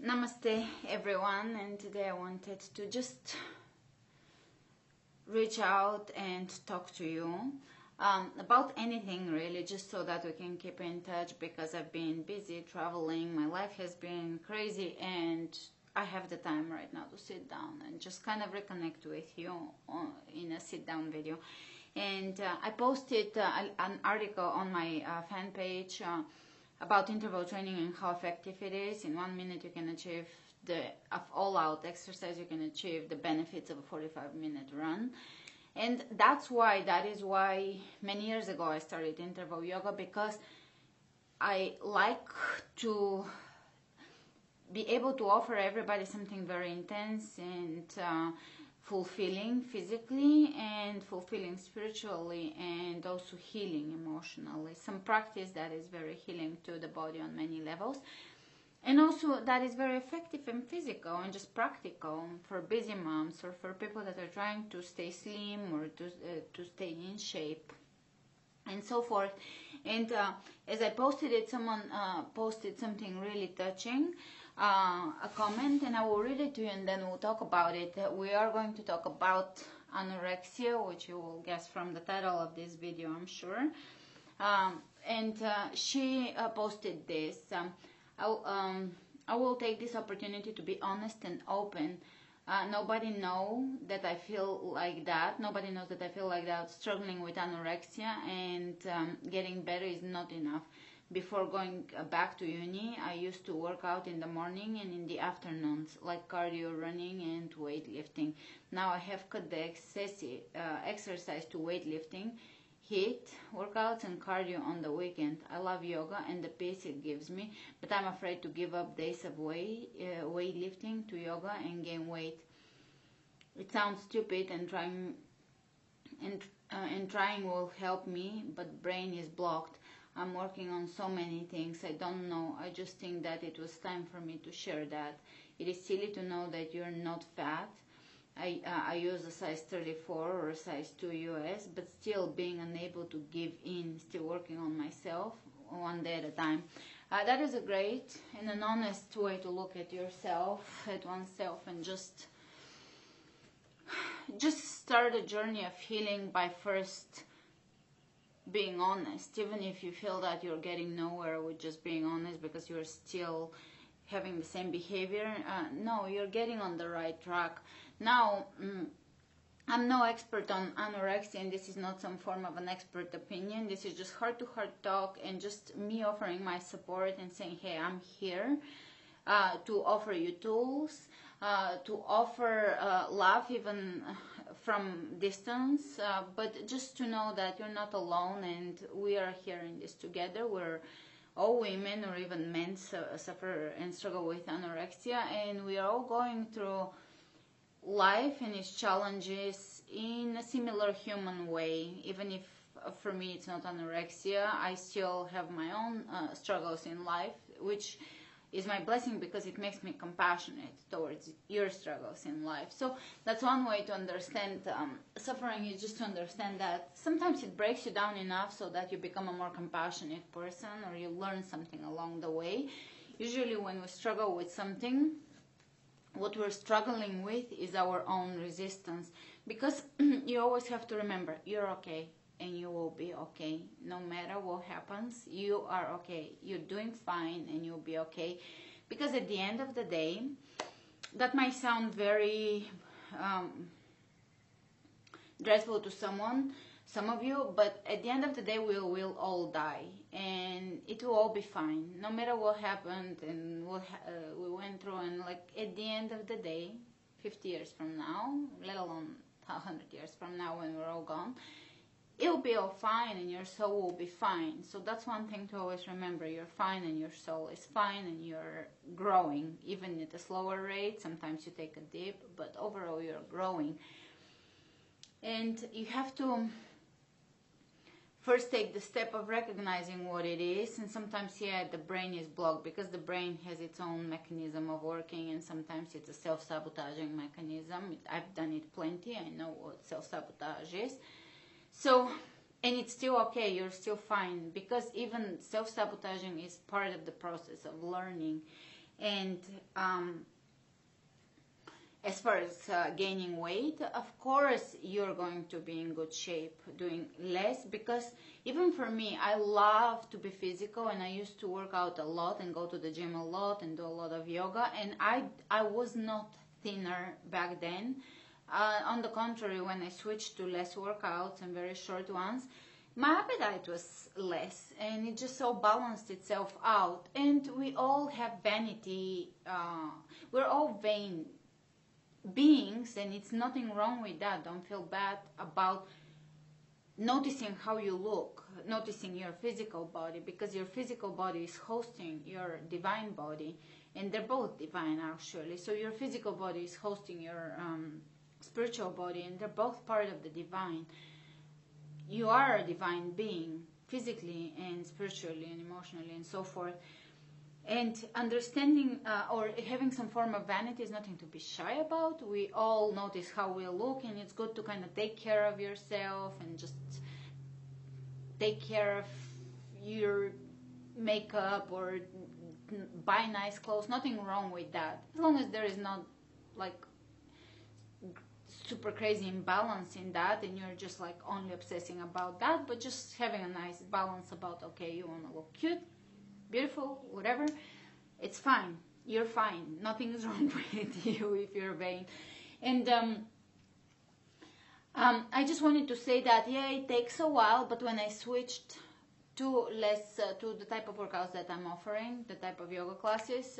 Namaste everyone, and today I wanted to just reach out and talk to you about anything really, just so that we can keep in touch, because I've been busy traveling, my life has been crazy, and I have the time right now to sit down and just kind of reconnect with you in a sit down video. And I posted an article on my fan page about interval training and how effective it is. In 1 minute you can achieve of all-out exercise, you can achieve the benefits of a 45-minute run. And that is why many years ago I started interval yoga, because I like to be able to offer everybody something very intense and fulfilling physically and fulfilling spiritually, and also healing emotionally. Some practice that is very healing to the body on many levels, and also that is very effective and physical and just practical for busy moms or for people that are trying to stay slim or to stay in shape and so forth. And as I posted it, someone posted something really touching, a comment, and I will read it to you and then we'll talk about it. We are going to talk about anorexia, which you will guess from the title of this video, I'm sure. And she posted this. I will take this opportunity to be honest and open. Nobody knows that I feel like that. Nobody knows that I feel like that. Struggling with anorexia and getting better is not enough. Before going back to uni, I used to work out in the morning and in the afternoons, like cardio, running and weightlifting. Now I have cut the excessive exercise to weightlifting, HIIT workouts and cardio on the weekend. I love yoga and the peace it gives me, but I'm afraid to give up days of weightlifting to yoga and gain weight. It sounds stupid, and trying will help me, but brain is blocked. I'm working on so many things. I don't know. I just think that it was time for me to share that. It is silly to know that you're not fat. I use a size 34 or a size 2 US, but still being unable to give in, still working on myself one day at a time. That is a great and an honest way to look at yourself, at oneself, and just start a journey of healing by first being honest, even if you feel that you're getting nowhere with just being honest because you're still having the same behavior. No, you're getting on the right track. Now, I'm no expert on anorexia, and this is not some form of an expert opinion. This is just heart-to-heart talk and just me offering my support and saying, hey, I'm here to offer you tools, to offer love even from distance, but just to know that you're not alone and we are here in this together. We're all women or even men suffer and struggle with anorexia, and we are all going through life and its challenges in a similar human way. Even if for me it's not anorexia, I still have my own struggles in life, which is my blessing because it makes me compassionate towards your struggles in life. So that's one way to understand suffering, is just to understand that sometimes it breaks you down enough so that you become a more compassionate person, or you learn something along the way. Usually when we struggle with something, what we're struggling with is our own resistance, because you always have to remember, you're okay. And you will be okay. No matter what happens, you are okay. You're doing fine and you'll be okay. Because at the end of the day, that might sound very dreadful to some of you, but at the end of the day, we will all die. And it will all be fine. No matter what happened and what we went through. And like at the end of the day, 50 years from now, let alone 100 years from now when we're all gone, it'll be all fine and your soul will be fine. So that's one thing to always remember. You're fine and your soul is fine, and you're growing, even at a slower rate. Sometimes you take a dip, but overall you're growing. And you have to first take the step of recognizing what it is. And sometimes, yeah, the brain is blocked because the brain has its own mechanism of working, and sometimes it's a self-sabotaging mechanism. I've done it plenty. I know what self-sabotage is. So, and it's still okay, you're still fine, because even self-sabotaging is part of the process of learning. And as far as gaining weight, of course you're going to be in good shape doing less, because even for me, I love to be physical, and I used to work out a lot and go to the gym a lot and do a lot of yoga, and I was not thinner back then. On the contrary, when I switched to less workouts and very short ones, my appetite was less, and it just so balanced itself out. And we all have vanity. We're all vain beings, and it's nothing wrong with that. Don't feel bad about noticing how you look, noticing your physical body, because your physical body is hosting your divine body, and they're both divine actually. So your physical body is hosting your spiritual body, and they're both part of the divine. You are a divine being, physically and spiritually and emotionally and so forth. And understanding or having some form of vanity is nothing to be shy about. We all notice how we look, and it's good to kind of take care of yourself and just take care of your makeup or buy nice clothes. Nothing wrong with that, as long as there is not like super crazy imbalance in that, and you're just like only obsessing about that, but just having a nice balance about, okay, you want to look cute, beautiful, whatever, it's fine. You're fine. Nothing is wrong with you if you're vain. And I just wanted to say that, yeah, it takes a while, but when I switched to to the type of workouts that I'm offering, the type of yoga classes,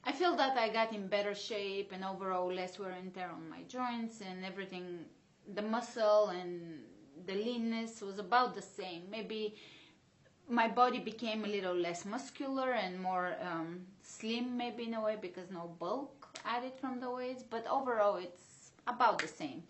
I feel that I got in better shape, and overall less wear and tear on my joints and everything. The muscle and the leanness was about the same. Maybe my body became a little less muscular and more slim, maybe in a way, because no bulk added from the weights, but overall it's about the same.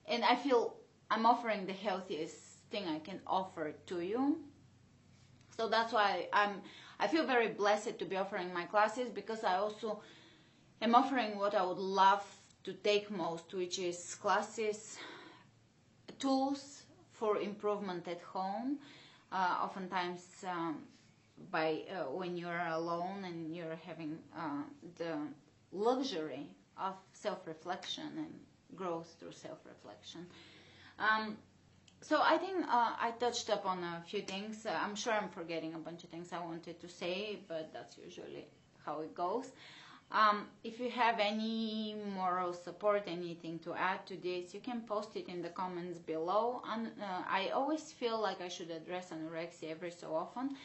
And I feel I'm offering the healthiest thing I can offer to you. So that's why I feel very blessed to be offering my classes, because I also am offering what I would love to take most, which is classes, tools for improvement at home. Oftentimes when you're alone and you're having the luxury of self-reflection and growth through self-reflection. So I think I touched upon a few things. I'm sure I'm forgetting a bunch of things I wanted to say, but that's usually how it goes. If you have any moral support, anything to add to this, you can post it in the comments below. I always feel like I should address anorexia every so often,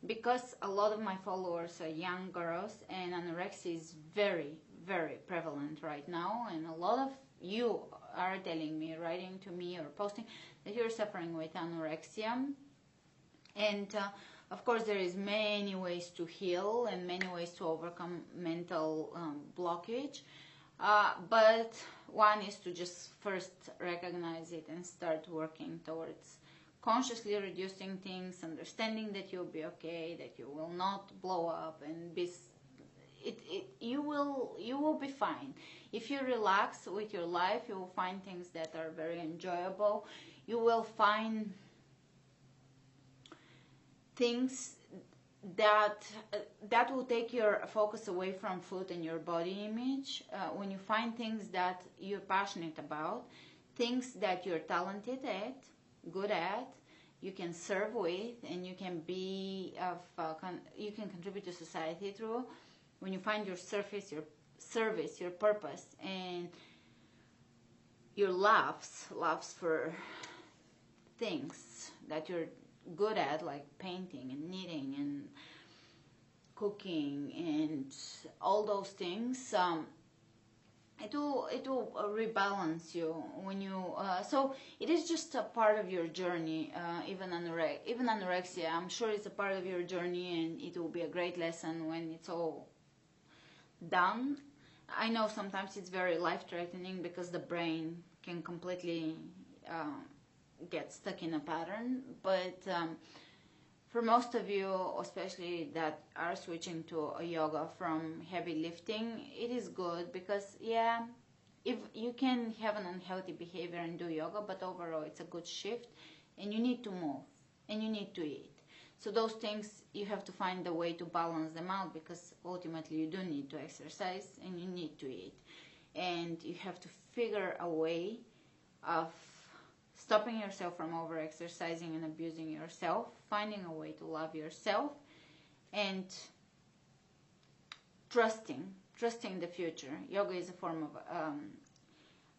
because a lot of my followers are young girls, and anorexia is very, very prevalent right now, and a lot of you are telling me, writing to me or posting that you're suffering with anorexia. And of course there is many ways to heal and many ways to overcome mental blockage, but one is to just first recognize it and start working towards consciously reducing things, understanding that you'll be okay, that you will not blow up, and you will be fine. If you relax with your life, you will find things that are very enjoyable. You will find things that will take your focus away from food and your body image. When you find things that you're passionate about, things that you're talented at, good at, you can serve with, and you can be you can contribute to society through. When you find your service, your purpose, and your loves for things that you're good at, like painting and knitting and cooking and all those things, it will rebalance you when you so it is just a part of your journey. Even anorexia, I'm sure it's a part of your journey, and it will be a great lesson when it's all done. I know sometimes it's very life-threatening, because the brain can completely get stuck in a pattern, but for most of you, especially that are switching to a yoga from heavy lifting, it is good, because yeah, if you can have an unhealthy behavior and do yoga, but overall it's a good shift, and you need to move and you need to eat. So those things, you have to find a way to balance them out, because ultimately you do need to exercise and you need to eat. And you have to figure a way of stopping yourself from over-exercising and abusing yourself, finding a way to love yourself, and trusting the future. Yoga is a form of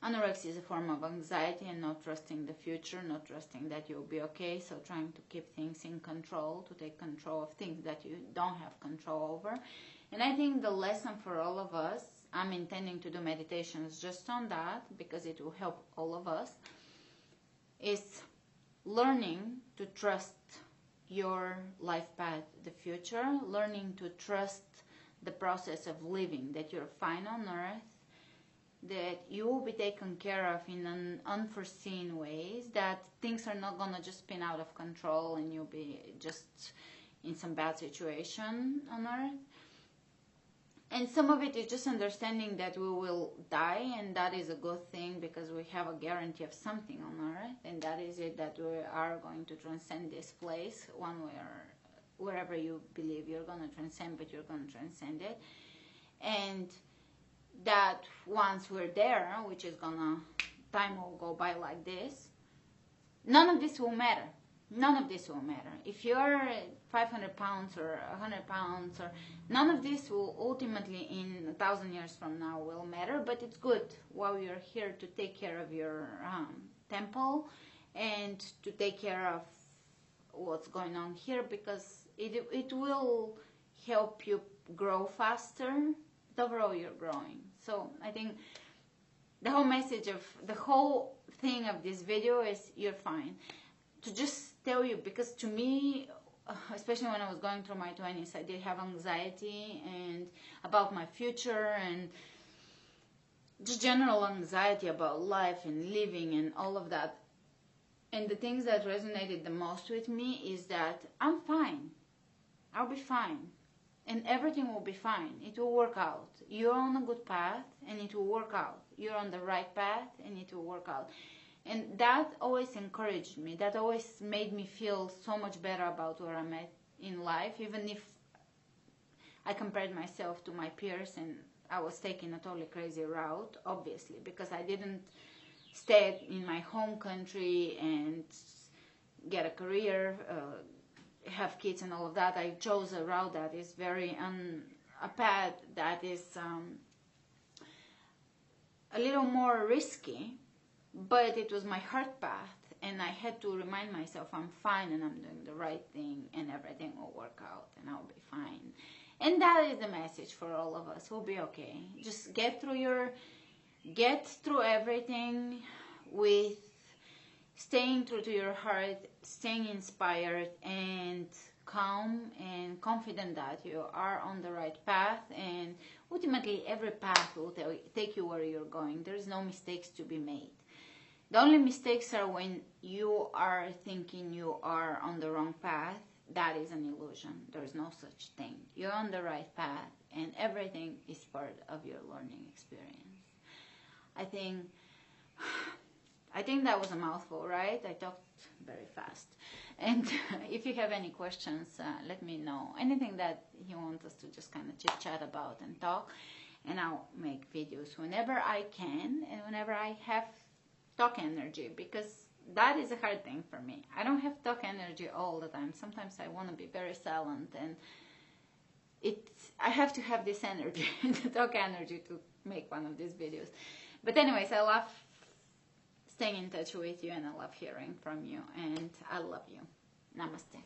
anorexia is a form of anxiety and not trusting the future, not trusting that you'll be okay. So trying to keep things in control, to take control of things that you don't have control over. And I think the lesson for all of us, I'm intending to do meditations just on that, because it will help all of us, is learning to trust your life path, the future, learning to trust the process of living, that you're fine on earth, that you will be taken care of in an unforeseen ways, that things are not going to just spin out of control and you'll be just in some bad situation on earth. And some of it is just understanding that we will die, and that is a good thing, because we have a guarantee of something on earth, and that is it, that we are going to transcend this place one way or wherever you believe you're going to transcend, but you're going to transcend it. And that once we're there, which is time will go by like this, none of this will matter. None of this will matter. If you're 500 pounds or 100 pounds, or none of this will ultimately in 1,000 years from now will matter, but it's good while you're here to take care of your temple and to take care of what's going on here, because it will help you grow faster. But overall, you're growing. So I think the whole message of the whole thing of this video is you're fine. To just tell you, because to me, especially when I was going through my 20s, I did have anxiety and about my future, and just general anxiety about life and living and all of that. And the things that resonated the most with me is that I'm fine. I'll be fine. And everything will be fine. It will work out. You're on a good path and it will work out. You're on the right path and it will work out. And that always encouraged me. That always made me feel so much better about where I'm at in life, even if I compared myself to my peers and I was taking a totally crazy route, obviously, because I didn't stay in my home country and get a career, have kids and all of that. I chose a route that is very, a path that is a little more risky, but it was my heart path, and I had to remind myself I'm fine and I'm doing the right thing and everything will work out and I'll be fine. And that is the message for all of us. We'll be okay. Just get through everything with staying true to your heart, staying inspired and calm and confident that you are on the right path, and ultimately every path will take you where you're going. There's no mistakes to be made. The only mistakes are when you are thinking you are on the wrong path. That is an illusion. There's no such thing. You're on the right path, and everything is part of your learning experience. I think that was a mouthful, right? I talked very fast. And if you have any questions, let me know. Anything that you want us to just kind of chit-chat about and talk, and I'll make videos whenever I can and whenever I have talk energy, because that is a hard thing for me. I don't have talk energy all the time. Sometimes I want to be very silent, and I have to have this energy, the talk energy, to make one of these videos. But anyways, I love staying in touch with you, and I love hearing from you, and I love you. Namaste.